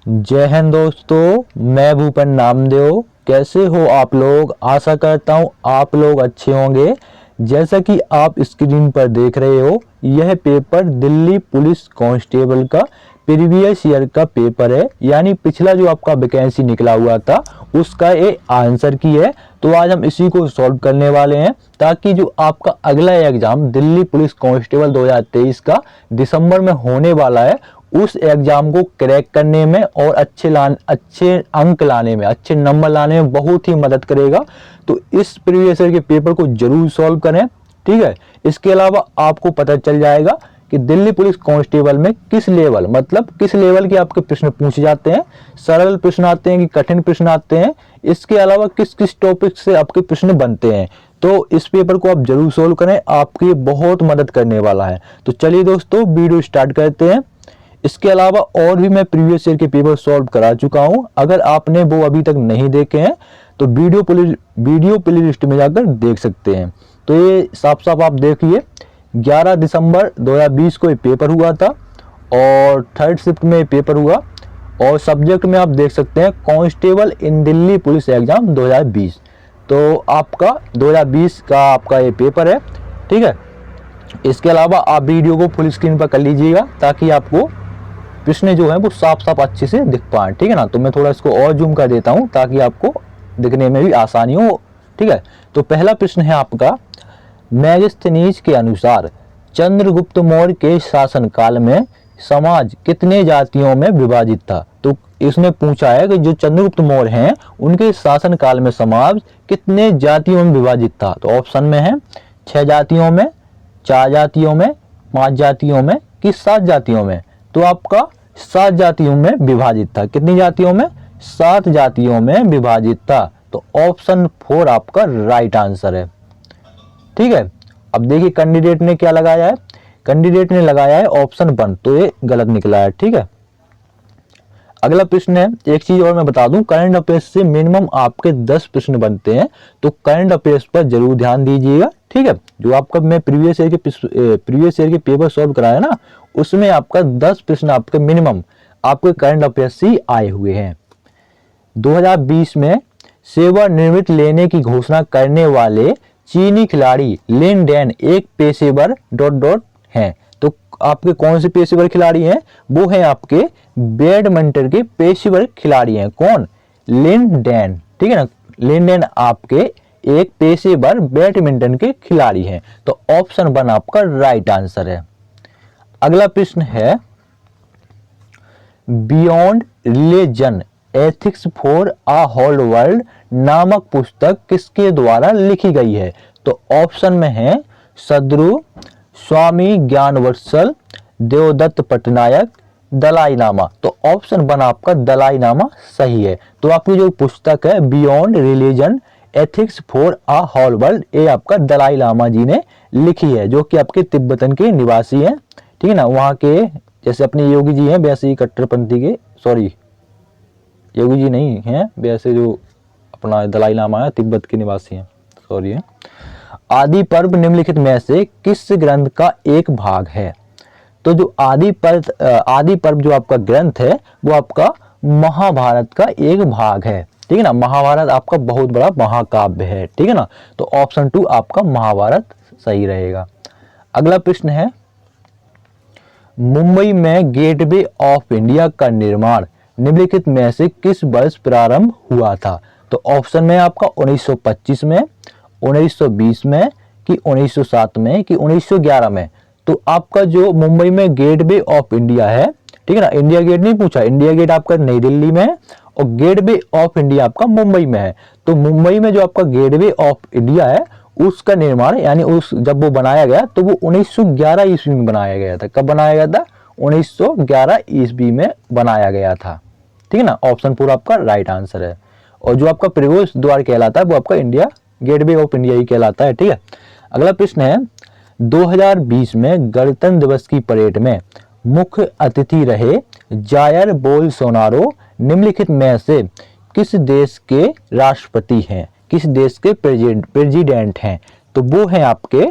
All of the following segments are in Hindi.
जय हिंद दोस्तों, मैं भूपेन नामदेव। कैसे हो आप लोग? आशा करता हूँ आप लोग अच्छे होंगे। जैसा कि आप स्क्रीन पर देख रहे हो, यह पेपर दिल्ली पुलिस कांस्टेबल का प्रीवियस ईयर का पेपर है, यानी पिछला जो आपका वैकेंसी निकला हुआ था उसका ये आंसर की है। तो आज हम इसी को सॉल्व करने वाले हैं, ताकि जो आपका अगला एग्जाम दिल्ली पुलिस कांस्टेबल 2023 का दिसंबर में होने वाला है, उस एग्जाम को क्रैक करने में और अच्छे अंक लाने में, अच्छे नंबर लाने में बहुत ही मदद करेगा। तो इस प्रीवियस ईयर के पेपर को जरूर सॉल्व करें, ठीक है। इसके अलावा आपको पता चल जाएगा कि दिल्ली पुलिस कांस्टेबल में किस लेवल, मतलब किस लेवल के आपके प्रश्न पूछे जाते हैं, सरल प्रश्न आते हैं कि कठिन प्रश्न आते हैं, इसके अलावा किस किस टॉपिक से आपके प्रश्न बनते हैं। तो इस पेपर को आप जरूर सॉल्व करें, आपकी बहुत मदद करने वाला है। तो चलिए दोस्तों, वीडियो स्टार्ट करते हैं। इसके अलावा और भी मैं प्रीवियस ईयर के पेपर सॉल्व करा चुका हूं, अगर आपने वो अभी तक नहीं देखे हैं तो वीडियो प्लेलिस्ट में जाकर देख सकते हैं। तो ये साफ साफ आप देखिए, 11 दिसंबर 2020 को ये पेपर हुआ था और थर्ड शिफ्ट में पेपर हुआ, और सब्जेक्ट में आप देख सकते हैं कांस्टेबल इन दिल्ली पुलिस एग्जाम 2020। तो आपका 2020 का आपका ये पेपर है, ठीक है। इसके अलावा आप वीडियो को फुल स्क्रीन पर कर लीजिएगा, ताकि आपको प्रश्न जो है वो साफ साफ अच्छे से दिख पाए, ठीक है ना। तो मैं थोड़ा इसको और जूम कर देता हूं ताकि आपको दिखने में भी आसानी हो, ठीक है। तो पहला प्रश्न है आपका, मैगस्थनीज के अनुसार चंद्रगुप्त मौर्य के शासनकाल में समाज कितने जातियों में विभाजित था। तो इसने पूछा है कि जो चंद्रगुप्त मौर्य हैं उनके शासनकाल में समाज कितने जातियों में विभाजित था। तो ऑप्शन में है 6 जातियों में, 4 जातियों में, 5 जातियों में कि 7 जातियों में। तो आपका 7 जातियों में विभाजित था। कितनी जातियों में? 7 जातियों में विभाजित था। तो ऑप्शन 4 आपका राइट आंसर है, ठीक है। अब देखिए कैंडिडेट ने क्या लगाया है, कैंडिडेट ने लगाया है ऑप्शन 1, तो ये गलत निकला है, ठीक है। अगला प्रश्न है, एक चीज और मैं बता दूं, करंट अफेयर्स से मिनिमम आपके 10 प्रश्न बनते हैं, तो करंट अफेयर्स पर जरूर ध्यान दीजिएगा, ठीक है। जो आपका मैं प्रीवियस ईयर के पेपर सॉल्व कराया ना, उसमें आपका 10 प्रश्न आपके मिनिमम आपके करंट अफेयर्स से आए हुए हैं। 2020 में सेवानिवृत्ति लेने की घोषणा करने वाले चीनी खिलाड़ी लिन डैन एक पेशेवर ... हैं। तो आपके कौन से पेशेवर खिलाड़ी हैं? वो हैं आपके बैडमिंटन के पेशेवर खिलाड़ी हैं। कौन? लिन डैन, ठीक है ना। लिन डैन आपके एक पेशेवर बैडमिंटन के खिलाड़ी हैं। तो ऑप्शन 1 आपका राइट आंसर है। अगला प्रश्न है, beyond religion ethics for a whole world नामक पुस्तक किसके द्वारा लिखी गई है। तो ऑप्शन में है सद्गुरु स्वामी ज्ञानवत्सल, देवदत्त पटनायक, दलाई लामा। तो ऑप्शन 1 आपका दलाई लामा सही है। तो आपकी जो पुस्तक है beyond religion ethics for a whole world, ये आपका दलाई लामा जी ने लिखी है, जो कि आपके तिब्बतन के निवासी हैं, ठीक है ना। वहाँ के जैसे अपने योगी जी हैं वैसे ही कट्टरपंथी के, सॉरी योगी जी नहीं हैं, वैसे जो अपना दलाई लामा है तिब्बत के निवासी हैं, सॉरी है। आदि पर्व निम्नलिखित में से किस ग्रंथ का एक भाग है। तो जो आदि पर्व जो आपका ग्रंथ है वो आपका महाभारत का एक भाग है, ठीक है ना। महाभारत आपका बहुत बड़ा महाकाव्य है, ठीक है ना। तो ऑप्शन 2 आपका महाभारत सही रहेगा। अगला प्रश्न है, मुंबई में गेटवे ऑफ इंडिया का निर्माण निम्नलिखित में से किस वर्ष प्रारंभ हुआ था। तो ऑप्शन में आपका 1925 में, 1920 में कि 1907 में कि 1911 में। तो आपका जो मुंबई में गेटवे ऑफ इंडिया है, ठीक है ना, इंडिया गेट नहीं पूछा, इंडिया गेट आपका नई दिल्ली में है और गेटवे ऑफ इंडिया आपका मुंबई में है। तो मुंबई में जो आपका गेटवे ऑफ इंडिया है उसका निर्माण, यानी उस जब वो बनाया गया तो वो 1911 ईस्वी में बनाया गया था। कब बनाया गया था? 1911 ईस्वी में बनाया गया था, ठीक है ना। ऑप्शन 4 आपका राइट आंसर है। और जो आपका प्रवेश द्वार कहलाता है वो आपका इंडिया गेटवे ऑफ इंडिया ही कहलाता है, ठीक है। अगला प्रश्न है, 2020 में गणतंत्र दिवस की परेड में मुख्य अतिथि रहे जायर बोल्सोनारो निम्नलिखित में से किस देश के राष्ट्रपति हैं, किस देश के प्रेसिडेंट हैं। तो वो हैं आपके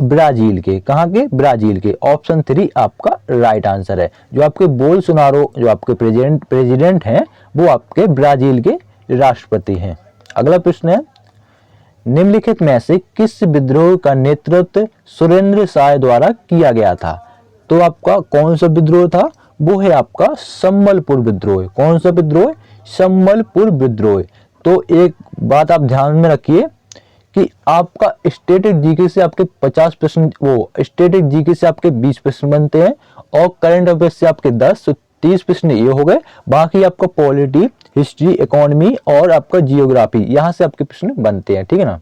ब्राजील के, कहाँ के, ब्राजील के। ऑप्शन 3 आपका राइट आंसर है। जो आपके बोल्सोनारो जो आपके प्रेसिडेंट हैं वो आपके ब्राजील के राष्ट्रपति हैं। अगला प्रश्न है, निम्नलिखित में से किस विद्रोह का नेतृत्व सुरेंद्र शाह द्वारा किया गया था? तो आपका कौन सा विद्रोह था? वो है आपका संबलपुर विद्रोह। कौन सा विद्रोह? संबलपुर विद्रोह। तो एक बात आप ध्यान में रखिए कि आपका स्टैटिक जीके से आपके 50 प्रश्न, वो स्टैटिक जीके से आपके 20 प्रश्न बनते हैं और करंट अफेयर्स से आपके 10, तो 30 प्रश्न ये हो गए। बाकी आपका पॉलिटी, हिस्ट्री, इकोनॉमी और आपका जियोग्राफी, यहाँ से आपके प्रश्न बनते हैं, ठीक है ना।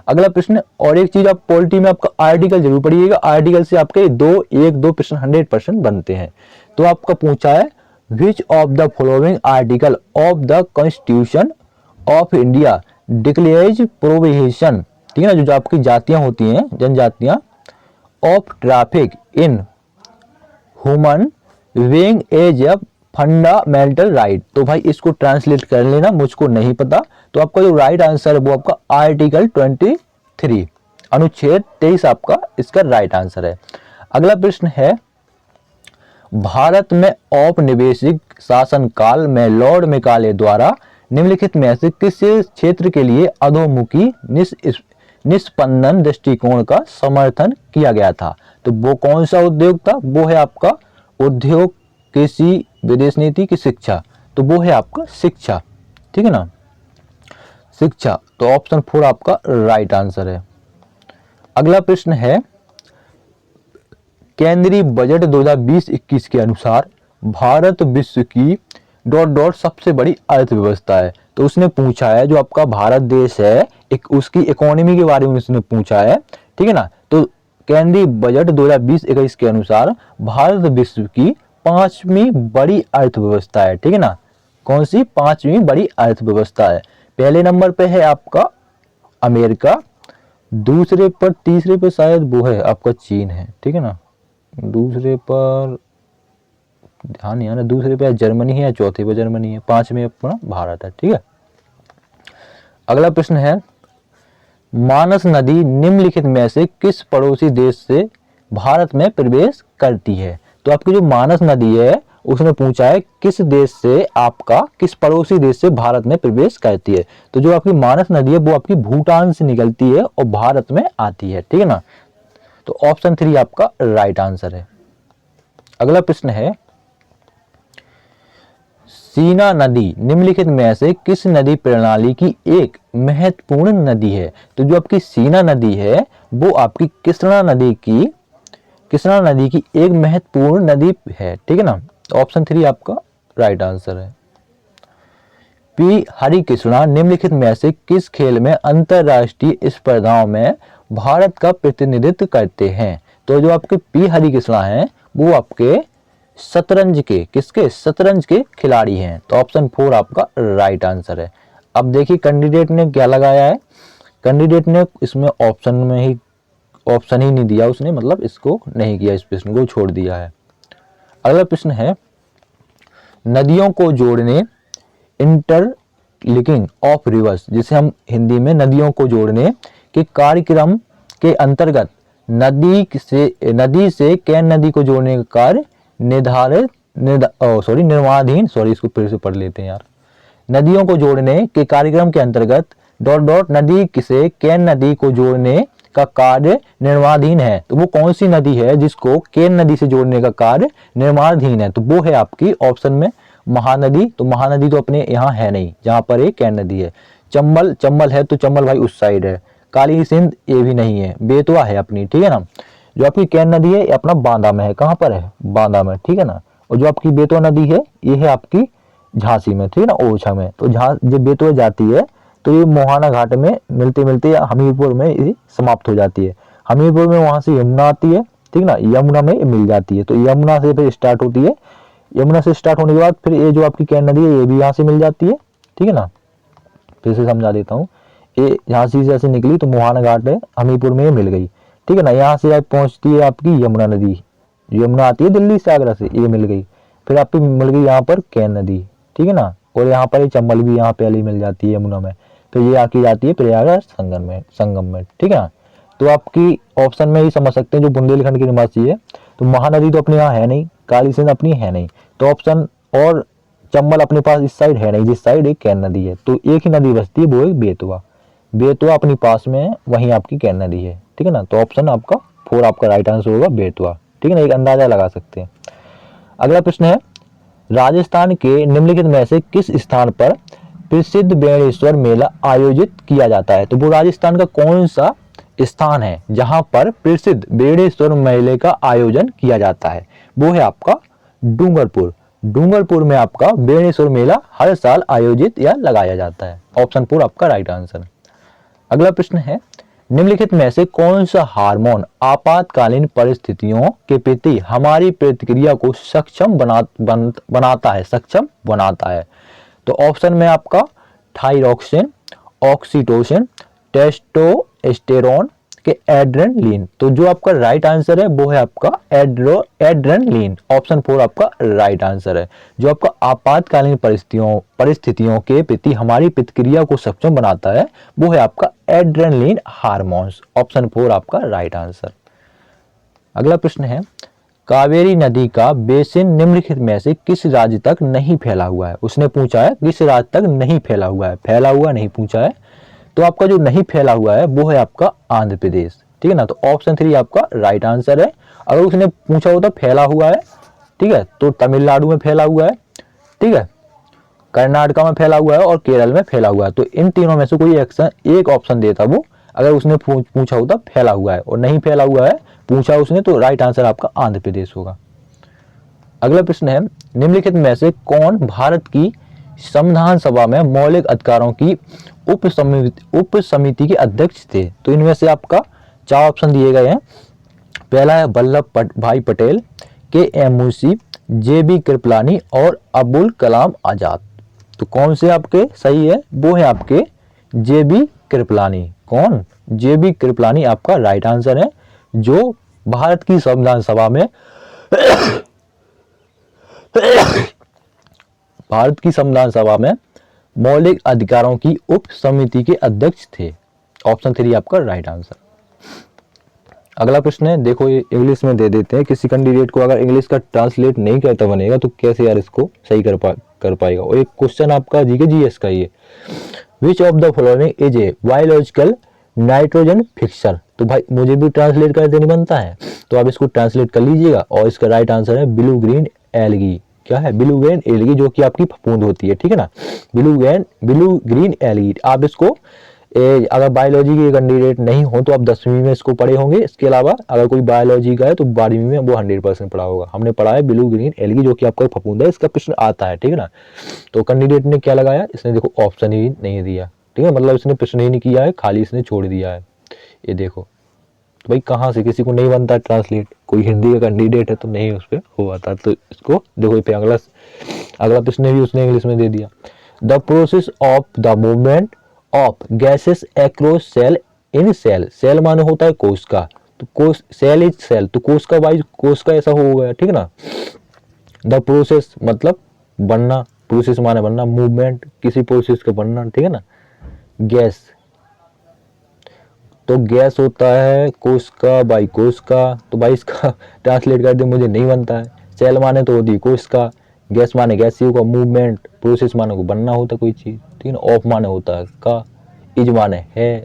अगला प्रश्न, और एक चीज, आप पॉलिटी में आपका आर्टिकल जरूर पढ़िएगा। आर्टिकल से आपके एक दो प्रश्न 100% बनते हैं। तो आपका पूछा है, which of the following article of the constitution of India declares prohibition, ठीक है ना, जो आपकी जातियां होती हैं, जनजातियां, of traffic in human being as a fundamental right. तो भाई इसको ट्रांसलेट कर लेना, मुझको नहीं पता। तो आपका जो राइट आंसर है वो आपका आर्टिकल 23, अनुच्छेद 23 आपका इसका राइट आंसर है। अगला प्रश्न है, भारत में औपनिवेशिक शासनकाल में लॉर्ड मेकाले द्वारा निम्नलिखित में से किस क्षेत्र के लिए अधोमुखी निस्पंदन दृष्टिकोण का समर्थन किया गया था? तो वो कौन सा उद्योग था? वो है आपका उद्योग, कृषि, विदेश नीति की शिक्षा। तो वो है आपका शिक्षा, ठीक है ना, शिक्षा। तो ऑप्शन 4 आपका राइट आंसर है। अगला प्रश्न है, केंद्रीय बजट 2020-21 के अनुसार भारत विश्व की ... सबसे बड़ी अर्थव्यवस्था है। तो उसने पूछा है, जो आपका भारत देश है, उसकी इकोनॉमी के बारे में उसने पूछा है, ठीक है ना। तो केंद्रीय बजट 2020-21 के अनुसार भारत विश्व की 5वीं बड़ी अर्थव्यवस्था है, ठीक है ना। कौन सी 5वीं बड़ी अर्थव्यवस्था है? पहले नंबर पे है आपका अमेरिका, दूसरे पर, तीसरे पे शायद वो है आपका चीन है, ठीक है ना। दूसरे पर ध्यान नहीं आ रहा, दूसरे पे जर्मनी है या चौथे पे जर्मनी है, 5वें अपना भारत है, ठीक है। अगला प्रश्न है, मानस नदी निम्नलिखित में से किस पड़ोसी देश से भारत में प्रवेश करती है? तो आपकी जो मानस नदी है उसने पूछा है किस देश से, आपका किस पड़ोसी देश से भारत में प्रवेश करती है? तो जो आपकी मानस नदी है वो आपकी भूटान से निकलती है और भारत में आती है, ठीक है ना। तो ऑप्शन 3 आपका राइट आंसर है। अगला प्रश्न है, सीना नदी निम्नलिखित में से किस नदी प्रणाली की एक महत्वपूर्ण नदी है? तो जो आपकी सीना नदी है वो आपकी कृष्णा नदी की एक महत्वपूर्ण नदी है, ठीक है ना। ऑप्शन 3 आपका राइट आंसर है। पी हरिकृष्णा निम्नलिखित में से किस खेल में अंतरराष्ट्रीय स्पर्धाओं में भारत का प्रतिनिधित्व करते हैं? तो जो आपके पी हरिकृष्णा हैं वो आपके शतरंज के, किसके, शतरंज के खिलाड़ी हैं। तो ऑप्शन 4 आपका राइट आंसर है। अब देखिए कैंडिडेट ने क्या लगाया है, कैंडिडेट ने इसमें ऑप्शन ही नहीं दिया उसने, मतलब इसको नहीं किया, इस प्रश्न को छोड़ दिया है। अगला प्रश्न है, नदियों को जोड़ने इंटरलिंकिंग ऑफ रिवर्स, जिसे हम हिंदी में नदियों को जोड़ने के कार्यक्रम के अंतर्गत नदी से कैन नदी को जोड़ने का कार्य निर्माणाधीन, इसको फिर से पढ़ लेते हैं यार। नदियों को जोड़ने के कार्यक्रम के अंतर्गत ... नदी से कैन नदी को जोड़ने का कार्य निर्माणाधीन है। तो वो कौन सी नदी है जिसको कैन नदी से जोड़ने का कार्य निर्माणाधीन है? तो वो है आपकी ऑप्शन में महानदी। तो महानदी तो अपने यहाँ है नहीं, जहाँ पर एक कैन नदी है। चंबल है, तो चंबल भाई उस साइड है। काली सिंध ये भी नहीं है। बेतवा है अपनी, ठीक है ना। जो आपकी कैन नदी है ये अपना बांदा में है। कहाँ पर है? बांदा में, ठीक है ना। और जो आपकी बेतवा नदी है ये है आपकी झांसी में, ठीक है ना, ओरछा में। तो जब बेतवा जाती है तो ये मोहाना घाट में मिलते मिलते हमीरपुर में ये समाप्त हो जाती है। हमीरपुर में वहां से यमुना आती है, ठीक ना, यमुना में मिल जाती है। तो यमुना से फिर स्टार्ट होती है, यमुना से स्टार्ट होने के बाद फिर ये जो आपकी कैन नदी है ये भी यहाँ से मिल जाती है, ठीक है ना। फिर से समझा देता हूँ, ये झांसी से ऐसे निकली तो मोहाना घाट है, हमीरपुर में ये मिल गई, ठीक है ना। यहाँ से पहुंचती है आपकी यमुना नदी, यमुना आती है दिल्ली से, आगरा से, ये मिल गई। फिर आपकी मिल गई यहाँ पर कैन नदी, ठीक है ना। और यहाँ पर ये चंबल भी यहाँ पहले मिल जाती है यमुना में। फिर ये आके जाती है प्रयागराज संगम में, ठीक है ना। तो आपकी ऑप्शन में ही समझ सकते हैं जो बुंदेलखंड की निवासी है, तो महानदी तो अपने यहाँ है नहीं, काली सिंध अपनी है नहीं, तो ऑप्शन, और चंबल अपने पास इस साइड है नहीं, जिस साइड एक कैन नदी है, तो एक ही नदी बचती है, वो है बेतवा। बेतवा अपनी पास में है, वहीं आपकी कैन नदी है, ठीक है ना। तो ऑप्शन आपका 4 आपका राइट आंसर होगा, बेतवा, ठीक है ना, एक अंदाजा लगा सकते हैं। अगला प्रश्न है, राजस्थान के निम्नलिखित में से किस स्थान पर प्रसिद्ध बेणेश्वर मेला आयोजित किया जाता है? तो वो राजस्थान का कौन सा स्थान है जहां पर प्रसिद्ध बेणेश्वर मेले का आयोजन किया जाता है? वो है आपका डूंगरपुर। डूंगरपुर में आपका बेणेश्वर मेला हर साल आयोजित या लगाया जाता है। ऑप्शन 4 आपका राइट आंसर। अगला प्रश्न है, निम्नलिखित में से कौन सा हार्मोन आपातकालीन परिस्थितियों के प्रति हमारी प्रतिक्रिया को सक्षम बनाता है, सक्षम बनाता है? तो ऑप्शन में आपका थायरॉक्सिन, ऑक्सीटोसिन, टेस्टोस्टेरोन के एड्रेनलिन। तो जो आपका राइट आंसर है वो है आपका एड्रेनलिन। ऑप्शन 4 आपका राइट आंसर है। जो आपका आपातकालीन परिस्थितियों के प्रति हमारी प्रतिक्रिया को सक्षम बनाता है वो है आपका एड्रेनलिन हार्मोन्स। ऑप्शन 4 आपका राइट आंसर। अगला प्रश्न है, कावेरी नदी का बेसिन निम्नलिखित में से किस राज्य तक नहीं फैला हुआ है? उसने पूछा है किस राज्य तक नहीं फैला हुआ है, फैला हुआ नहीं पूछा है। तो आपका जो नहीं फैला हुआ है वो है आपका आंध्र प्रदेश, ठीक है ना। तो ऑप्शन 3 आपका राइट आंसर है। अगर उसने पूछा होता फैला हुआ है, ठीक है, तो तमिलनाडु में फैला हुआ है, ठीक है, कर्नाटका में फैला हुआ है और केरल में फैला हुआ है। तो इन तीनों में से कोई एक ऑप्शन देता वो, अगर उसने पूछा होता फैला हुआ है और नहीं फैला हुआ है पूछा उसने, तो राइट आंसर आपका आंध्र प्रदेश होगा। अगला प्रश्न है, निम्नलिखित में से कौन भारत की संविधान सभा में मौलिक अधिकारों की उप समिति के अध्यक्ष थे? तो इनमें से आपका 4 ऑप्शन दिए गए हैं। पहला है वल्लभ भाई पटेल, KM मुंशी, JB कृपलानी और अबुल कलाम आजाद। तो कौन से आपके सही है? वो है आपके JB कृपलानी। कौन? JB कृपलानी आपका राइट आंसर है, जो भारत की संविधान सभा में भारत की संविधान सभा में मौलिक अधिकारों की उप समिति के अध्यक्ष थे। ऑप्शन 3 आपका राइट आंसर। अगला प्रश्न है, देखो ये इंग्लिश में दे देते हैं, किसी कैंडिडेट को अगर इंग्लिश का ट्रांसलेट नहीं करता बनेगा तो कैसे यार इसको सही कर पाएगा। और एक क्वेश्चन आपका जीके जीएस का ही है, which of the following is a biological nitrogen fixer? तो भाई मुझे भी ट्रांसलेट कर देनी बनता है, तो आप इसको ट्रांसलेट कर लीजिएगा। और इसका राइट आंसर है ब्लू ग्रीन एल्गी। क्या है? ब्लू ग्रीन एल्गी, जो कि आपकी फफूंद होती है, ठीक है ना, ब्लू ग्रीन एल्गी। आप इसको अगर बायोलॉजी के कैंडिडेट नहीं हो तो आप 10वीं में इसको पढ़े होंगे। इसके अलावा अगर कोई बायोलॉजी का है तो 12वीं में वो 100% पढ़ा होगा। हमने पढ़ा है ब्लू ग्रीन एल्गी, जो कि आपका फफूंद है। इसका प्रश्न आता है, ठीक है ना। तो कैंडिडेट ने क्या लगाया, इसने देखो ऑप्शन ही नहीं दिया, ठीक है, मतलब इसने प्रश्न ही नहीं किया है, खाली इसने छोड़ दिया है। ये देखो, तो भाई कहाँ से किसी को नहीं बनता ट्रांसलेट, कोई हिंदी का कैंडिडेट है तो नहीं उस पर हो आता। तो इसको देखो, पे अगला प्रश्न भी उसने इंग्लिश में दे दिया। The process of the movement of gases across cell in cell. Cell माने होता है कोश का, तो कोश, सेल इज सेल, तो कोश का वाइज कोश का ऐसा हो गया, ठीक है ना। द प्रोसेस मतलब बनना, प्रोसेस माने बनना, मूवमेंट किसी प्रोसेस का बनना, ठीक है ना। गैस, तो गैस होता है कोश का बाई कोश का, तो भाई इसका ट्रांसलेट कर दे, मुझे नहीं बनता है। सेल माने तो होती कोश का, गैस माने गैसीय का, मूवमेंट, प्रोसेस माने को बनना होता कोई चीज, ठीक है ना। ऑफ माने होता है का, इज माने है,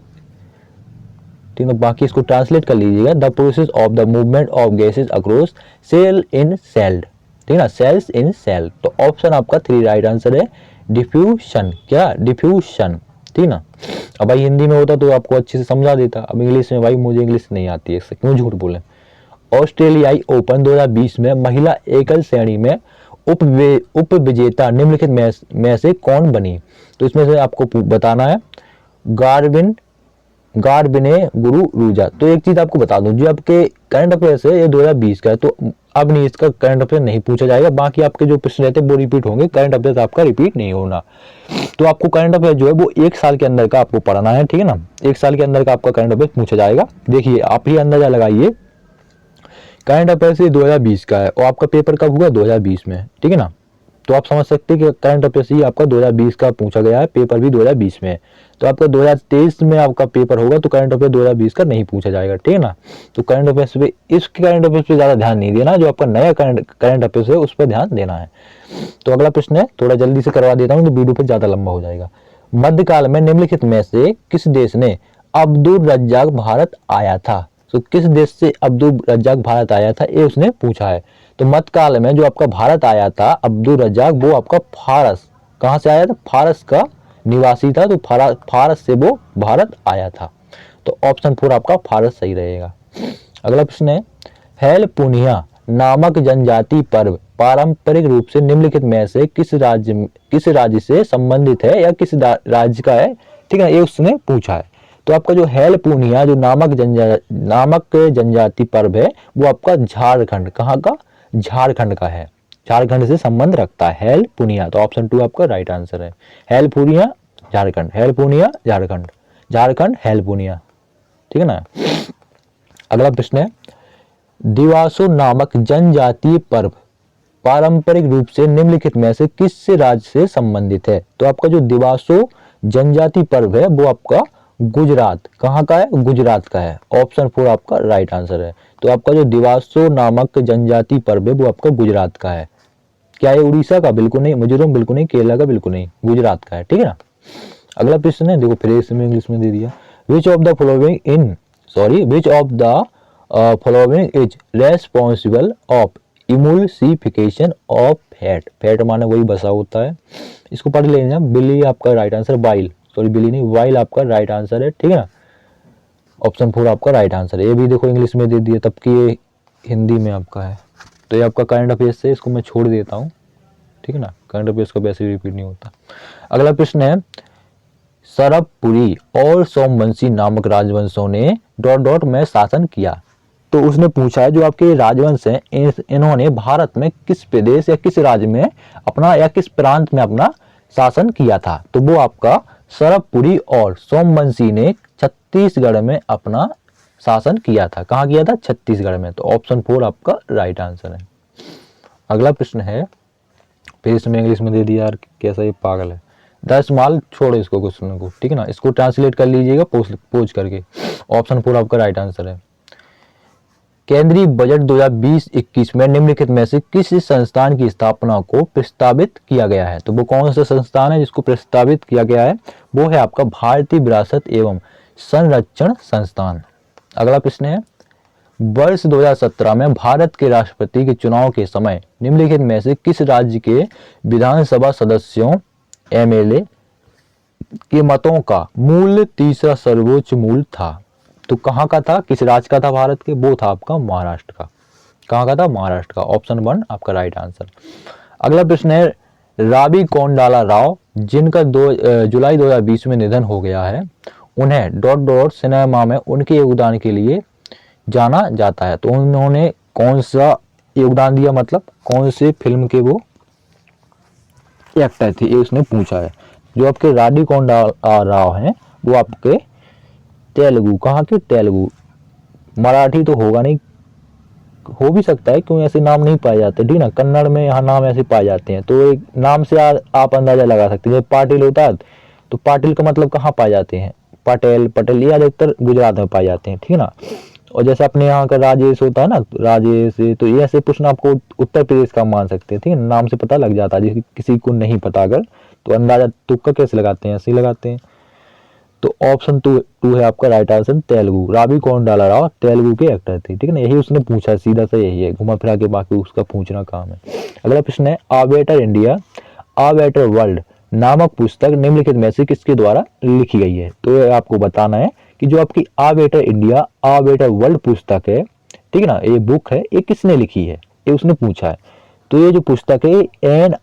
ठीक है। बाकी इसको ट्रांसलेट कर लीजिएगा, the process of the movement of gases across cell in cell, ठीक है ना, सेल्स इन सेल। तो ऑप्शन आपका 3 राइट आंसर है, डिफ्यूशन। क्या? डिफ्यूशन, ठीक ना। अब भाई हिंदी में होता तो आपको अच्छे से समझा देता, अब इंग्लिश में भाई मुझे इंग्लिश नहीं आती है, क्यों झूठ बोले। ऑस्ट्रेलियाई ओपन 2020 में महिला एकल श्रेणी में उप विजेता निम्नलिखित में से कौन बनी? तो इसमें से आपको बताना है गार्बिने गुरु रूजा। तो एक चीज आपको बता दूं, जो आपके करंट अफेयर्स है ये 2020 का है, तो अब नहीं, इसका करंट अफेयर नहीं पूछा जाएगा। बाकी आपके जो प्रश्न रहते हैं वो रिपीट होंगे, करंट अफेयर आपका रिपीट नहीं होना। तो आपको करंट अफेयर जो है वो 1 साल के अंदर का आपको पढ़ना है, ठीक है ना। 1 साल के अंदर का आपका करंट अफेयर पूछा जाएगा। देखिए आप ही अंदाजा लगाइए, करंट अफेयर से 2020 का है और आपका पेपर कब हुआ? 2020 में, ठीक है ना। तो आप समझ सकते हैं कि करंट अफेयर्स ही आपका 2020 का पूछा गया है, पेपर भी 2020 में है। तो आपका 2023 में आपका पेपर होगा तो करंट अफेयर 2020 का नहीं पूछा जाएगा, ठीक है ना। तो करंट अफेयर्स पे, इसके करंट अफेयर्स पे ज्यादा ध्यान नहीं देना, जो आपका नया करंट अफेयर्स है उस पर ध्यान देना है। तो अगला प्रश्न है, थोड़ा जल्दी से करवा देता हूँ तो वीडियो पे ज्यादा लंबा हो जाएगा। मध्यकाल में निम्नलिखित में से किस देश ने अब्दुल रज्जाक भारत आया था? तो किस देश से अब्दुल रज्जाक भारत आया था, ये उसने पूछा है। तो मध्यकाल में जो आपका भारत आया था अब्दुल रज्जाक, वो आपका फारस, कहाँ से आया था? फारस का निवासी था, तो फारस से वो भारत आया था। तो ऑप्शन 4 आपका फारस सही रहेगा। अगला प्रश्न है, हेलपुनिया नामक जनजाति पर्व पारंपरिक रूप से निम्नलिखित में से किस राज्य से संबंधित है या किस राज्य का है, ठीक है, ये उसने पूछा है। तो आपका जो हेलपुनिया जो नामक जनजाति पर्व है वो आपका झारखंड, कहाँ का? झारखंड का है, झारखंड से संबंध रखता है हेलपुनिया। तो ऑप्शन 2 आपका राइट आंसर है, हेलपुनिया झारखंड, हेलपुनिया झारखंड, झारखंड हेलपुनिया, ठीक है ना। अगला प्रश्न है, दिवासो नामक जनजातीय पर्व पारंपरिक रूप से निम्नलिखित में से किस राज्य से संबंधित है? तो आपका जो दिवासो जनजाति पर्व है वो आपका गुजरात, कहाँ का है? गुजरात का है। ऑप्शन 4 आपका राइट आंसर है। तो आपका जो दिवासो नामक जनजाति पर्व है वो आपका गुजरात का है। क्या ये उड़ीसा का? बिल्कुल नहीं, मिजोरम बिल्कुल नहीं, केरला का बिल्कुल नहीं, गुजरात का है, ठीक है ना। अगला प्रश्न है, देखो फिर इसमें इंग्लिश में दे दिया, विच of the following is responsible of emulsification of fat. Fat माने वही बसा होता है, इसको पढ़ लेना। बिली आपका राइट आंसर, वाइल, सॉरी बिली नहीं, वाइल आपका राइट आंसर है, ठीक है ना। ऑप्शन 4 आपका राइट आंसर है। ये भी देखो इंग्लिश में दे दिया, तब कि ये हिंदी में आपका है। तो ये आपका करंट अफेयर्स से, इसको मैं छोड़ देता हूँ, ठीक है ना, करंट अफेयर्स का वैसे रिपीट नहीं होता। अगला प्रश्न है, सरबपुरी और सोमवंशी नामक राजवंशों ने डॉट डॉट में शासन किया। तो उसने पूछा है जो आपके राजवंश हैं इन्होंने भारत में किस प्रदेश या किस राज्य में अपना या किस प्रांत में अपना शासन किया था? तो वो आपका सरबपुरी और सोमवंशी ने छत्तीसगढ़ में अपना शासन किया था। कहाँ किया था? छत्तीसगढ़ में। तो ऑप्शन 4 आपका राइट आंसर है। अगला प्रश्न है, फिर इसमें इंग्लिश में दे दिया यार, कैसा ये पागल है। 10 माल छोड़ो इसको क्वेश्चन को, ठीक है ना, इसको ट्रांसलेट कर लीजिएगा पोज करके। ऑप्शन 4 आपका राइट आंसर है। केंद्रीय बजट 2020-21 में निम्नलिखित में से किस संस्थान की स्थापना को प्रस्तावित किया गया है? तो वो कौन सा संस्थान है जिसको प्रस्तावित किया गया है? वो है आपका भारतीय विरासत एवं संरक्षण संस्थान। अगला प्रश्न है, वर्ष 2017 में भारत के राष्ट्रपति के चुनाव के समय निम्नलिखित में से किस राज्य के विधानसभा सदस्यों एमएलए के मतों का मूल्य तीसरा सर्वोच्च मूल्य था? तो कहाँ का था, किस राज्य का था भारत के? वो था आपका महाराष्ट्र का। कहाँ का था? महाराष्ट्र का। ऑप्शन 1 आपका राइट आंसर। अगला प्रश्न है, राबी कोंडाला राव जिनका 2 जुलाई 2020 में निधन हो गया है, उन्हें डॉट डॉट सिनेमा में उनके योगदान के लिए जाना जाता है। तो उन्होंने कौन सा योगदान दिया, मतलब कौन से फिल्म के वो एक्टर थे, ये उसने पूछा है। जो आपके राबी कोंडाला राव हैं वो आपके तेलुगु, कहाँ के? तेलुगु, मराठी तो होगा नहीं, हो भी सकता है क्यों ऐसे नाम नहीं पाए जाते, ठीक ना, कन्नड़ में यहाँ नाम ऐसे पाए जाते हैं। तो एक नाम से आप अंदाजा लगा सकते हैं। जब पाटिल होता है तो पाटिल का मतलब कहाँ पाए जाते हैं? पटेल, पटेल ये अधिकतर गुजरात में पाए जाते हैं, ठीक है ना। और जैसे अपने यहाँ का राजेश होता है ना, राजेश, तो ये ऐसे प्रश्न आपको उत्तर प्रदेश का मान सकते हैं, ठीक है, नाम से पता लग जाता है। किसी को नहीं पता अगर, तो अंदाजा तुक्का कैसे लगाते हैं? ऐसे ही लगाते हैं। तो ऑप्शन 2 है आपका राइट आंसर, तेलुगु। राबी कोंडाला राव तेलुगु के एक्टर थे, ठीक है ना, यही उसने पूछा, सीधा सा यही है, घुमा फिरा के बाकी उसका पूछना काम है। अगला प्रश्न है, आ बेटर इंडिया आ बेटर वर्ल्ड नामक पुस्तक निम्नलिखित में से किसके द्वारा लिखी गई है? तो ये आपको बताना है कि जो आपकी आ बेटर इंडिया आ बेटर वर्ल्ड पुस्तक है, ठीक है ना, ये बुक है, ये किसने लिखी है, ये उसने पूछा है। तो ये जो पुस्तक है एन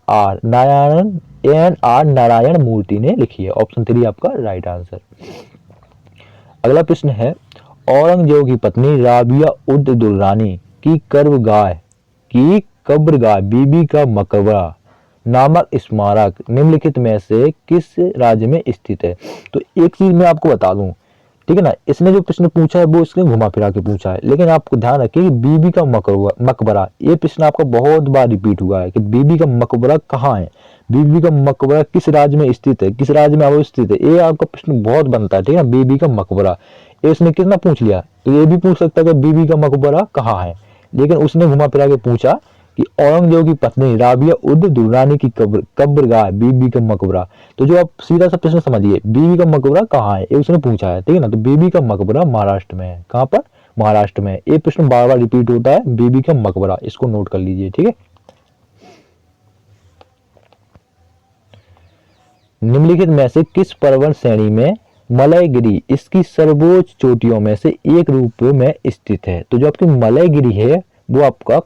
आर नारायण मूर्ति ने लिखी है। ऑप्शन 3 आपका राइट आंसर। अगला प्रश्न है, औरंगजेब की पत्नी राबिया उद दुर्रानी की कब्रगाह बीबी का मकबरा नामक स्मारक निम्नलिखित में से किस राज्य में स्थित है? तो एक चीज मैं आपको बता दूं ठीक है ना। इसने जो प्रश्न पूछा है वो इसने घुमा फिरा के पूछा है, लेकिन आपको ध्यान रखिए कि बीबी का मकबरा, ये प्रश्न आपका बहुत बार रिपीट हुआ है कि बीबी का मकबरा कहाँ है, बीबी का मकबरा किस राज्य में स्थित है, किस राज्य में अवस्थित है, ये आपका प्रश्न बहुत बनता है। ठीक है ना, बीबी का मकबरा, ये उसने कितना पूछ लिया, तो ये भी पूछ सकता है कि बीबी का मकबरा कहाँ है, लेकिन उसने घुमा फिरा के पूछा कि औरंगजेब की पत्नी राबिया उद दुर्रानी की कब्रगाह बीबी का मकबरा। तो जो आप सीधा सा प्रश्न समझिए, बीबी का मकबरा कहाँ है, ये उसने पूछा है। ठीक है ना, तो बीबी का मकबरा महाराष्ट्र में है। कहाँ पर? महाराष्ट्र में। ये प्रश्न बार बार रिपीट होता है, बीबी का मकबरा, इसको नोट कर लीजिए। ठीक है, निम्नलिखित में से किस पर्वत श्रेणी में मलयगिरी इसकी सर्वोच्च चोटियों में से एक रूप में स्थित है? तो जो आपकी मलयगिरी है वो आपका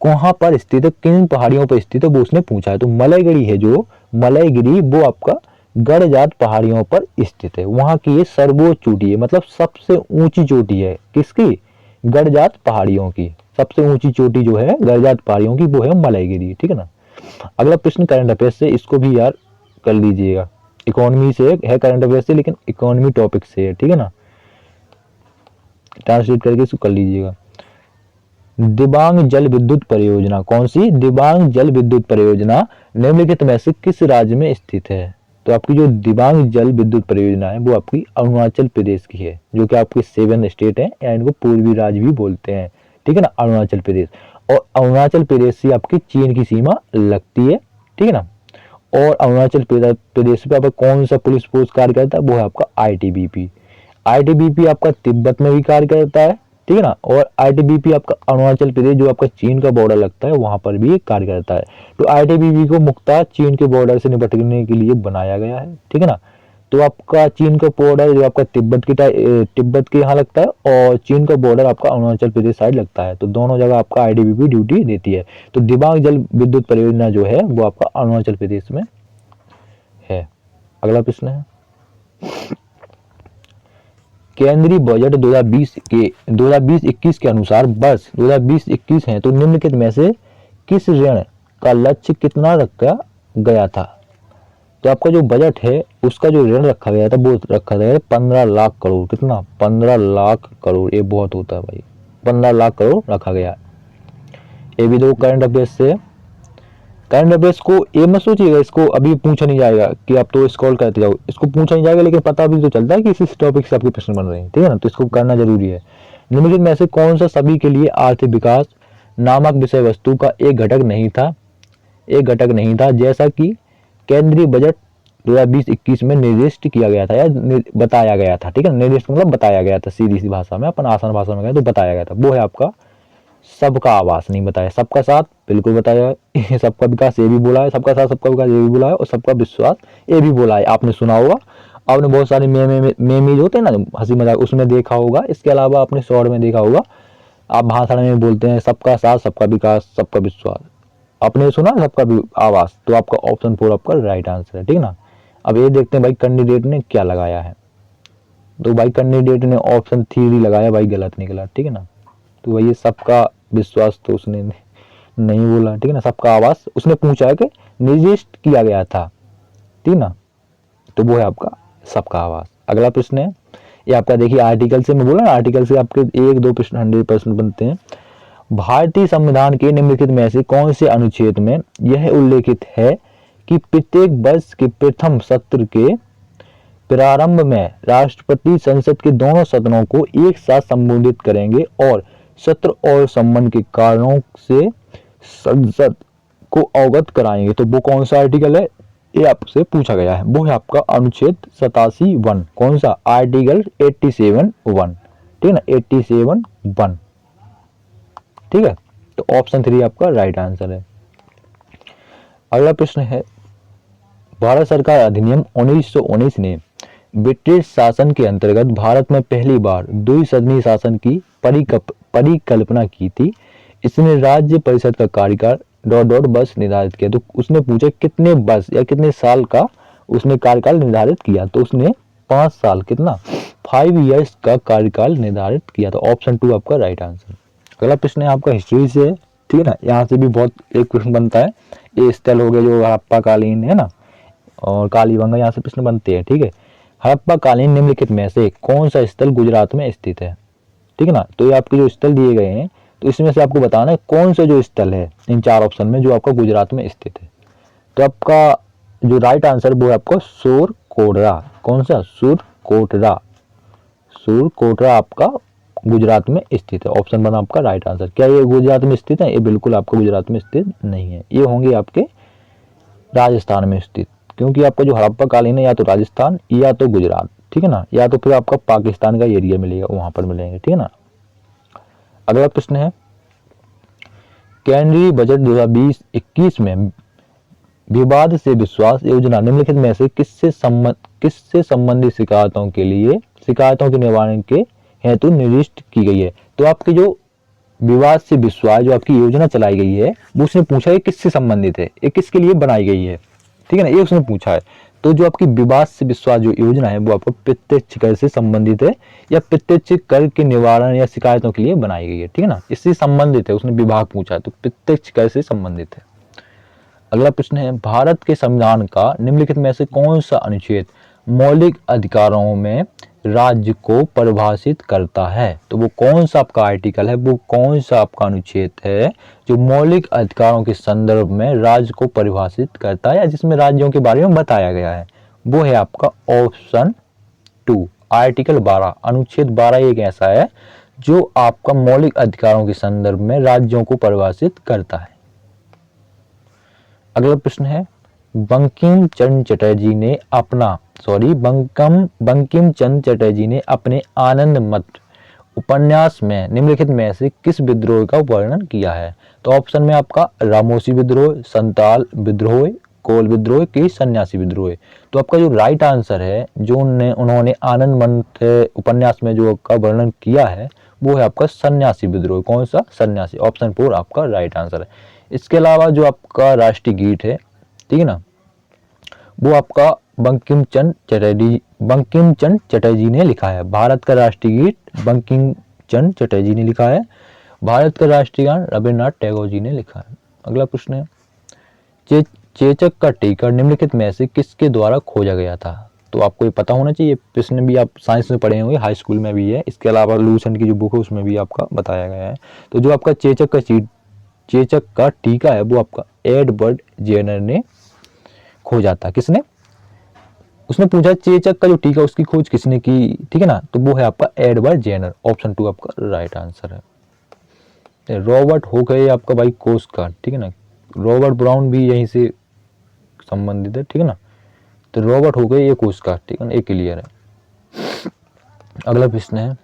कहाँ पर स्थित है, किन पहाड़ियों पर स्थित है, वो उसने पूछा है। तो मलयगिरी है जो मलयगिरी, वो आपका गड़जात पहाड़ियों पर स्थित है। वहां की ये सर्वोच्च चोटी है, मतलब सबसे ऊंची चोटी है। किसकी? गड़जात पहाड़ियों की सबसे ऊंची चोटी जो है गड़जात पहाड़ियों की, वो है मलयगिरी। ठीक है ना। अगला प्रश्न करंट अफेयर्स से, इसको भी यार कर लीजिएगा। इकोनॉमी से है, करंट अफेयर्स से, लेकिन इकोनॉमी टॉपिक से है। ठीक है ना, ट्रांसलेट करके इसको कर लीजिएगा। दिबांग जल विद्युत परियोजना, कौन सी? दिबांग जल विद्युत परियोजना निम्नलिखित में से किस राज्य में स्थित है? तो आपकी जो दिबांग जल विद्युत परियोजना है वो आपकी अरुणाचल प्रदेश की है, जो कि आपके 7 स्टेट है, या इनको पूर्वी राज्य भी बोलते हैं। ठीक है ना, अरुणाचल प्रदेश। और अरुणाचल प्रदेश से आपकी चीन की सीमा लगती है। ठीक है ना। और अरुणाचल प्रदेश पे आपका कौन सा पुलिस फोर्स कार्य करता है? वो है आपका आईटीबीपी। आईटीबीपी आपका तिब्बत में भी कार्य करता है। ठीक है ना। और आईटीबीपी आपका अरुणाचल प्रदेश, जो आपका चीन का बॉर्डर लगता है, वहां पर भी कार्य करता है। तो आईटीबीपी को मुख्यतः चीन के बॉर्डर से निपटने के लिए बनाया गया है। ठीक है ना। तो आपका चीन का बॉर्डर जो आपका तिब्बत के यहाँ लगता है, और चीन का बॉर्डर आपका अरुणाचल प्रदेश साइड लगता है। तो दोनों जगह आपका आईटीबीपी ड्यूटी देती है। तो दिबांग जल विद्युत परियोजना जो है वो आपका अरुणाचल प्रदेश में है। अगला प्रश्न है, केंद्रीय बजट 2020-21 के अनुसार वर्ष 2020-21 है, तो निम्नलिखित में से किस ऋण का लक्ष्य कितना रखा गया था? तो आपका जो बजट है उसका जो ऋण रखा गया था वो रखा गया है 15 लाख करोड़। कितना? 15 लाख करोड़, ये बहुत होता है भाई। 15 लाख करोड़ रखा गया। ये भी दो करंट अफेयर्स से। करंट अफेयर्स को ये मत सोचिएगा इसको अभी पूछा नहीं जाएगा कि आप तो स्क्रॉल करते जाओ, इसको पूछा नहीं जाएगा, लेकिन पता भी तो चलता है कि इस टॉपिक से आपके प्रश्न बन रहे हैं। ठीक है ना, तो इसको करना जरूरी है। निम्नलिखित में से कौन सा सभी के लिए आर्थिक विकास नामक विषय वस्तु का एक घटक नहीं था? एक घटक नहीं था, जैसा कि केंद्रीय बजट 2020-21 में निर्दिष्ट किया गया था या बताया गया था। ठीक है, निर्दिष्ट मतलब बताया गया था, सीधी सी भाषा में, अपन आसान भाषा में कहें तो बताया गया था। वो है आपका सबका आवास, नहीं बताया, सबका साथ बिल्कुल बताया, सबका विकास ये भी बोला है, सबका साथ सबका विकास ये भी बोला है, और सबका विश्वास ये भी बोला है। आपने सुना होगा, आपने बहुत सारे मेमीज होते हैं ना हंसी मजाक, उसमें देखा होगा। इसके अलावा आपने शॉर्ट में देखा होगा, आप भाषण में बोलते हैं सबका साथ सबका विकास सबका विश्वास। आपने सुना सबका आवास, तो आपका ऑप्शन 4 आपका राइट आंसर है। ठीक ना। अब ये देखते हैं भाई कैंडिडेट ने क्या लगाया है। तो भाई कैंडिडेट ने ऑप्शन 3 लगाया, भाई गलत निकला। ठीक है ना। तो भाई ये सबका विश्वास तो उसने नहीं बोला। ठीक है ना, सबका आवास उसने पूछा है कि निर्दिष्ट किया गया था। ठीक ना, तो वो है आपका सबका आवास। अगला प्रश्न है, ये आपका देखिए आर्टिकल से, मैं बोला ना आर्टिकल से आपके 1-2 प्रश्न 100% बनते हैं। भारतीय संविधान के निम्नलिखित में से कौन से अनुच्छेद में यह उल्लेखित है कि प्रत्येक वर्ष के प्रथम सत्र के प्रारंभ में राष्ट्रपति संसद के दोनों सदनों को एक साथ संबोधित करेंगे और सत्र और संबंध के कारणों से संसद को अवगत कराएंगे? तो वो कौन सा आर्टिकल है, ये आपसे पूछा गया है। वो है आपका अनुच्छेद 87(1). कौन सा? आर्टिकल 87(1). ठीक है ना, 87(1). ठीक है, तो ऑप्शन 3 आपका राइट आंसर है। अगला प्रश्न है, भारत सरकार अधिनियम 1919 ने ब्रिटिश शासन के अंतर्गत भारत में पहली बार द्विसदनीय शासन की परिकल्पना की थी। इसने राज्य परिषद का कार्यकाल ... वर्ष निर्धारित किया। तो उसने पूछा कितने वर्ष या कितने साल का उसने कार्यकाल निर्धारित किया? तो उसने 5 साल, कितना? 5 इयर्स का कार्यकाल निर्धारित किया। तो ऑप्शन 2 आपका राइट आंसर। अगला प्रश्न है आपका हिस्ट्री से। ठीक है ना, यहाँ से भी बहुत एक प्रश्न बनता है। ये स्थल हो गया जो हड़प्पा कालीन है ना, और कालीबंगा, यहाँ से प्रश्न बनते हैं। ठीक है, हड़प्पा कालीन निम्नलिखित में से कौन सा स्थल गुजरात में स्थित है। ठीक है ना, तो ये आपके जो स्थल दिए गए हैं, तो इसमें से आपको बताना है कौन सा जो स्थल है इन 4 ऑप्शन में जो आपका गुजरात में स्थित है। तो आपका जो राइट आंसर वो है आपका सूरकोटरा। कौन सा? सूरकोटरा। सूरकोटरा आपका गुजरात में स्थित है। ऑप्शन 1 आपका राइट आंसर। क्या ये गुजरात में स्थित है? ये बिल्कुल आपका गुजरात में स्थित नहीं है, ये होंगे आपके राजस्थान में स्थित, क्योंकि आपका जो हड़प्पा कालीन है या तो राजस्थान या तो गुजरात, ठीक है ना, या तो फिर आपका पाकिस्तान का एरिया मिलेगा, वहां पर मिलेंगे, ठीक है ना। अगला प्रश्न है, केंद्रीय बजट 2020-21 में विवाद से विश्वास योजना निम्नलिखित में से किससे संबंधित शिकायतों के निवारण के हेतु निर्दिष्ट की गई है। तो आपकी जो विवाद से विश्वास जो आपकी योजना चलाई गई है, वो उसने पूछा है किससे संबंधित है, ये किसके लिए बनाई गई है, ठीक है ना, ये उसने पूछा है। तो जो आपकी विवाद से विश्वास जो योजना है वो आपको प्रत्यक्ष कर से संबंधित है या प्रत्यक्ष कर के निवारण या शिकायतों के लिए बनाई गई है, ठीक है ना, इससे संबंधित है, उसने विभाग पूछा है, तो प्रत्यक्ष कर से संबंधित है। अगला प्रश्न है, भारत के संविधान का निम्नलिखित में से कौन सा अनुच्छेद मौलिक अधिकारों में राज्य को परिभाषित करता है। तो वो कौन सा आपका आर्टिकल है, वो कौन सा आपका अनुच्छेद है जो मौलिक अधिकारों के संदर्भ में राज्य को परिभाषित करता है या जिसमें राज्यों के बारे में बताया गया है। वो है आपका ऑप्शन 2 आर्टिकल 12। अनुच्छेद 12 एक ऐसा है जो आपका मौलिक अधिकारों के संदर्भ में राज्यों को परिभाषित करता है। अगला प्रश्न है, बंकिम चंद्र चटर्जी ने अपने आनंद मठ उपन्यास में निम्नलिखित में से किस विद्रोह का वर्णन किया है। तो ऑप्शन में आपका रामोसी विद्रोह, संताल विद्रोह, कोल विद्रोह की सन्यासी विद्रोह। तो आपका जो राइट आंसर है जो उन्होंने आनंद मठ उपन्यास में जो का वर्णन किया है वो है आपका सन्यासी विद्रोह। कौन सा? सन्यासी। ऑप्शन 4 आपका राइट आंसर है। इसके अलावा जो आपका राष्ट्रीय गीत है, ठीक है ना, वो आपका बंकिम चंद्र चटर्जी ने लिखा है। भारत का राष्ट्रीय गीत बंकिम चंद्र चटर्जी ने लिखा है। भारत का राष्ट्रीय गान रविन्द्रनाथ टैगोर जी ने लिखा है। अगला प्रश्न है, चेचक का टीका निम्नलिखित में से किसके द्वारा खोजा गया था। तो आपको ये पता होना चाहिए, प्रश्न भी आप साइंस में पढ़े होंगे, हाई स्कूल में भी है। इसके अलावा लूसेंट की जो बुक है उसमें भी आपका बताया गया है। तो जो आपका चेचक का टीका है वो आपका एडवर्ड जेनर ने खोजा था। किसने? उसने पूछा चेचक का जो टीका उसकी खोज किसने की, ठीक है ना, तो वो है आपका एडवर्ड जेनर। ऑप्शन 2 आपका राइट आंसर है। रॉबर्ट हो गए आपका भाई कोस्ट गार्ड, ठीक है ना, रॉबर्ट ब्राउन भी यहीं से संबंधित है, ठीक है ना, तो रॉबर्ट हो गए ये कोस्ट गार्ड, ठीक है ना, ये क्लियर है। अगला प्रश्न है,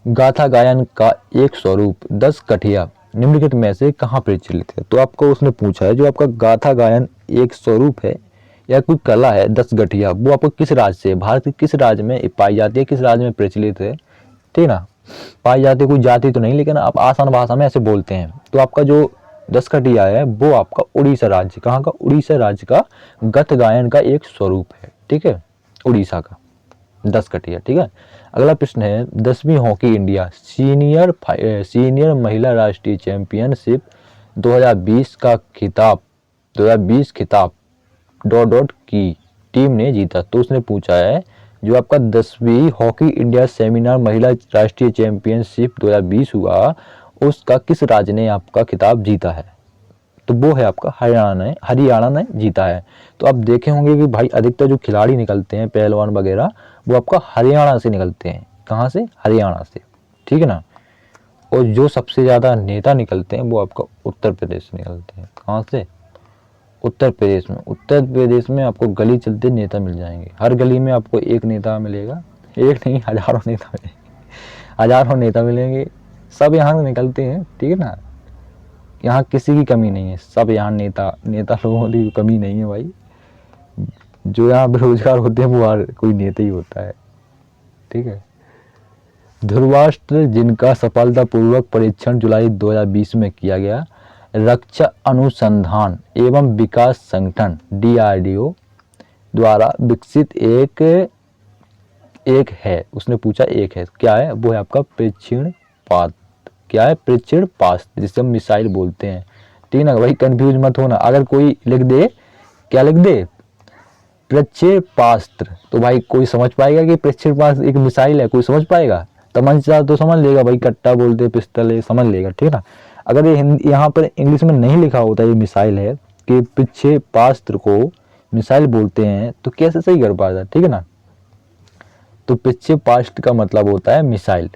गाथा गायन का एक स्वरूप 10 कठिया निम्नलिखित में से कहाँ प्रचलित है। तो आपको उसने पूछा है जो आपका गाथा गायन एक स्वरूप है या कोई कला है 10 गठिया, वो आपको किस राज्य से, भारत के किस राज्य में पाई जाती है, किस राज्य में प्रचलित है, ठीक है ना, पाई जाती है, कोई जाति तो नहीं, लेकिन आप आसान भाषा में ऐसे बोलते हैं। तो आपका जो 10 कठिया है वो आपका उड़ीसा राज्य, कहाँ का? उड़ीसा राज्य का गथ गायन का एक स्वरूप है, ठीक है, उड़ीसा का 10 कठिया, ठीक है। अगला प्रश्न है, 10वीं हॉकी इंडिया सीनियर महिला राष्ट्रीय चैंपियनशिप 2020 खिताब की टीम ने जीता। तो उसने पूछा है जो आपका 10वीं हॉकी इंडिया सेमिनार महिला राष्ट्रीय चैंपियनशिप 2020 हुआ उसका किस राज्य ने आपका खिताब जीता है। तो वो है आपका हरियाणा ने जीता है। तो आप देखे होंगे कि भाई अधिकतर जो खिलाड़ी निकलते हैं पहलवान वगैरह वो आपका हरियाणा से निकलते हैं। कहाँ से? हरियाणा से, ठीक है ना। और जो सबसे ज़्यादा नेता निकलते हैं वो आपका उत्तर प्रदेश से निकलते हैं। कहाँ से? उत्तर प्रदेश में। उत्तर प्रदेश में आपको गली चलते नेता मिल जाएंगे, हर गली में आपको एक नेता मिलेगा, एक नहीं हजारों नेता मिलेंगे, हजारों नेता मिलेंगे, सब यहाँ से निकलते हैं, ठीक है ना। यहाँ किसी की कमी नहीं है, सब यहाँ नेता लोगों की कमी नहीं है भाई। जो यहाँ बेरोजगार होते हैं वो हर कोई नेता ही होता है, ठीक है। ध्रुवाष्ट्र जिनका सफलतापूर्वक परीक्षण जुलाई 2020 में किया गया, रक्षा अनुसंधान एवं विकास संगठन DRDO द्वारा विकसित एक है। उसने पूछा एक है, क्या है? वो है आपका प्रेक्षण पात। क्या है? प्रेक्षण पास्त्र, जिसे हम मिसाइल बोलते हैं, ठीक है ना भाई, कंफ्यूज मत होना। अगर कोई लिख दे, क्या लिख दे, प्रक्षेपास्त्र, तो भाई कोई समझ पाएगा कि प्रक्षेपास्त्र एक मिसाइल है? कोई समझ पाएगा? तमंचा तो समझ लेगा भाई, कट्टा बोलते पिस्टल, ये समझ लेगा, ठीक है ना। अगर ये हिंदी यहाँ पर इंग्लिश में नहीं लिखा होता ये मिसाइल है कि प्रक्षेपास्त्र को मिसाइल बोलते हैं, तो कैसे सही कर पाता, ठीक है ना। तो प्रक्षेपास्त्र का मतलब होता है मिसाइल,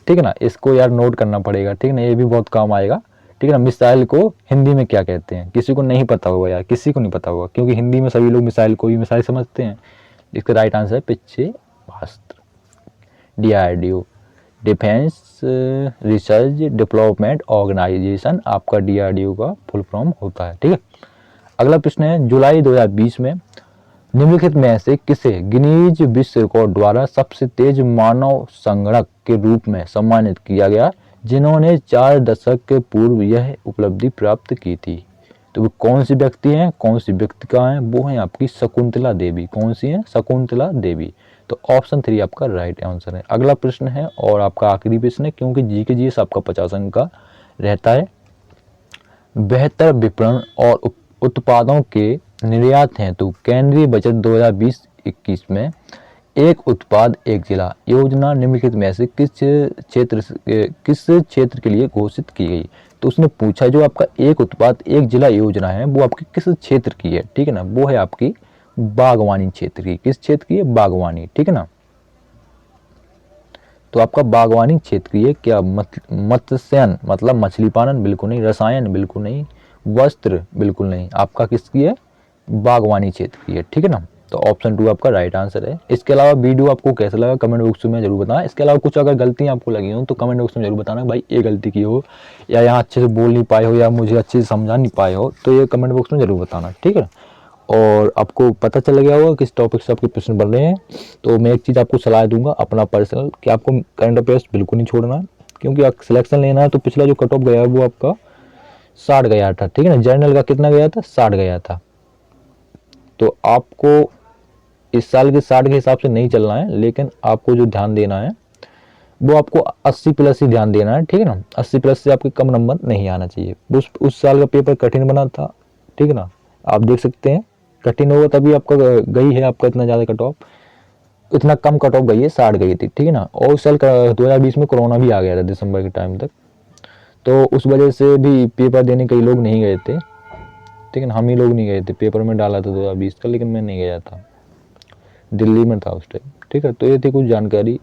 ठीक है ना। इसको यार नोट करना पड़ेगा, ठीक है ना, ये भी बहुत काम आएगा, ठीक है ना। मिसाइल को हिंदी में क्या कहते हैं, किसी को नहीं पता होगा यार, किसी को नहीं पता होगा, क्योंकि हिंदी में सभी लोग मिसाइल को ही मिसाइल समझते हैं। इसका राइट आंसर है प्रक्षेपास्त्र। DRDO, defence research development organisation, आपका डीआरडीओ का फुल फॉर्म होता है, ठीक है। अगला प्रश्न है, जुलाई 2020 में निम्नलिखित में से किसे गिनीज विश्व रिकॉर्ड द्वारा सबसे तेज मानव संगणक के रूप में सम्मानित किया गया, जिन्होंने 4 दशक के पूर्व यह उपलब्धि प्राप्त की थी। तो वो कौन सी व्यक्ति हैं, कौन सी व्यक्तिका हैं? वो हैं आपकी शकुंतला देवी। कौन सी हैं? शकुंतला देवी। तो ऑप्शन 3 आपका राइट आंसर है। अगला प्रश्न है और आपका आखिरी प्रश्न है, क्योंकि जी के जी आपका 50 अंक का रहता है। बेहतर विपणन और उत्पादों के निर्यात हैं तो केंद्रीय बजट 2020-21 में एक उत्पाद एक जिला योजना निम्नलिखित में से किस क्षेत्र के लिए घोषित की गई? तो उसने पूछा जो आपका एक उत्पाद एक जिला योजना है वो आपके किस क्षेत्र की है, ठीक है ना। वो है आपकी बागवानी क्षेत्र की। किस क्षेत्र की है? बागवानी, ठीक है ना। तो आपका बागवानी क्षेत्र की है क्या? मत्स्यन मतलब मछली पालन बिल्कुल नहीं, रसायन बिल्कुल नहीं, वस्त्र बिल्कुल नहीं, आपका किसकी है? बागवानी क्षेत्र की है, ठीक है ना। तो ऑप्शन 2 आपका राइट आंसर है। इसके अलावा वीडियो आपको कैसा लगा कमेंट बॉक्स में जरूर बताना। इसके अलावा कुछ अगर गलतियां आपको लगी हो तो कमेंट बॉक्स में जरूर बताना, भाई ये गलती की हो या यहाँ अच्छे से बोल नहीं पाए हो या मुझे अच्छे से समझा नहीं पाए हो, तो ये कमेंट बॉक्स में जरूर बताना, ठीक है। और आपको पता चल गया होगा किस टॉपिक से आपके प्रश्न बन रहे हैं। तो मैं एक चीज़ आपको सलाह दूंगा अपना पर्सनल, कि आपको करंट अफेयर्स बिल्कुल नहीं छोड़ना है, क्योंकि आप सिलेक्शन लेना है। तो पिछला जो कट ऑफ गया है वो आपका 60 गया था, ठीक है ना। जर्नल का कितना गया था? 60 गया था। तो आपको इस साल के 60 के हिसाब से नहीं चलना है, लेकिन आपको जो ध्यान देना है वो आपको 80 प्लस ही ध्यान देना है, ठीक है ना। 80 प्लस से आपके कम नंबर नहीं आना चाहिए। उस साल का पेपर कठिन बना था, ठीक है ना। आप देख सकते हैं कठिन होगा तभी आपका गई है आपका इतना ज़्यादा कट ऑफ, इतना कम कट ऑफ गई है, 60 गई थी, ठीक है ना। और उस साल 2020 में कोरोना भी आ गया था दिसंबर के टाइम तक, तो उस वजह से भी पेपर देने कई लोग नहीं गए थे, ठीक है ना। हम ही लोग नहीं गए थे, पेपर में डाला था 2020 का, लेकिन मैं नहीं गया था, दिल्ली में था उस टाइम, ठीक है। तो ये थी कुछ जानकारी।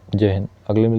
जय हिंद। अगले